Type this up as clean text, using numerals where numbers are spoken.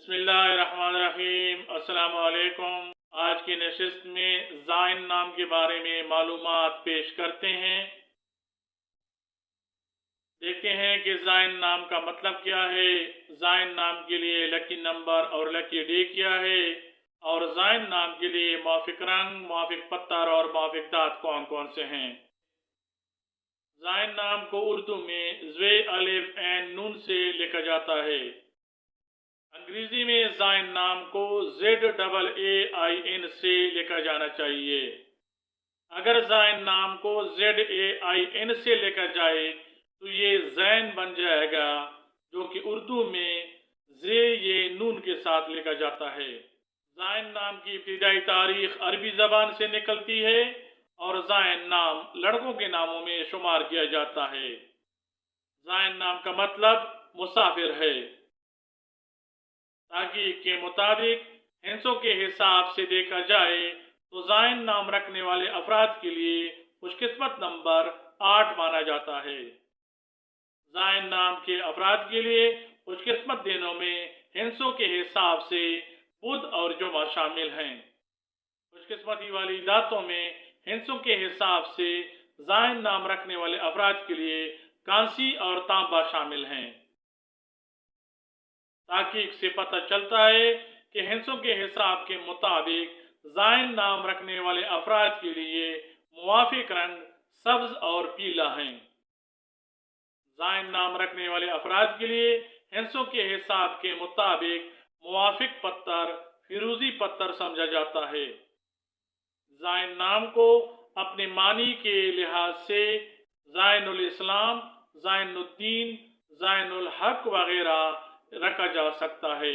بسم اللہ الرحمن الرحیم۔ السلام علیکم۔ آج کی نشست میں زائن نام کے بارے میں معلومات پیش کرتے ہیں۔ دیکھتے ہیں کہ زائن نام کا مطلب کیا ہے، زائن نام کے لیے لکی نمبر اور لکی ڈے کیا ہے، اور زائن نام کے لیے موافق رنگ، موافق پتھر اور موافق دھات کون کون سے ہیں۔ زائن نام کو اردو میں زوے الف عین نون سے لکھا جاتا ہے۔ انگریزی میں زائن نام کو ZAAIN سے لکھا جانا چاہیے۔ اگر زائن نام کو ZAIN سے لکھا جائے تو یہ زین بن جائے گا، جو کہ اردو میں زے نون کے ساتھ لکھا جاتا ہے۔ زائن نام کی ابتدائی تاریخ عربی زبان سے نکلتی ہے اور زائن نام لڑکوں کے ناموں میں شمار کیا جاتا ہے۔ زائن نام کا مطلب مسافر ہے۔ تحقیق کے مطابق ہندسوں کے حساب سے دیکھا جائے تو زائن نام رکھنے والے افراد کے لیے خوش قسمت نمبر 8 مانا جاتا ہے۔ زائن نام کے افراد کے لیے خوش قسمت دنوں میں ہندسوں کے حساب سے بدھ اور جمعہ شامل ہیں۔ خوش قسمتی والی دھاتوں میں ہندسوں کے حساب سے زائن نام رکھنے والے افراد کے لیے کانسی اور تانبا شامل ہیں۔ تحقیق سے پتہ چلتا ہے کہ ہندسوں کے حساب کے مطابق زائن نام رکھنے والے افراد کے لیے موافق رنگ سبز اور پیلا ہیں۔ زائن نام رکھنے والے افراد کے لیے ہندسوں کے حساب کے مطابق موافق پتھر فیروزی پتھر سمجھا جاتا ہے۔ زائن نام کو اپنے معنی کے لحاظ سے زائن الاسلام، زائن الدین، زائن الحق وغیرہ رکھا جا سکتا ہے۔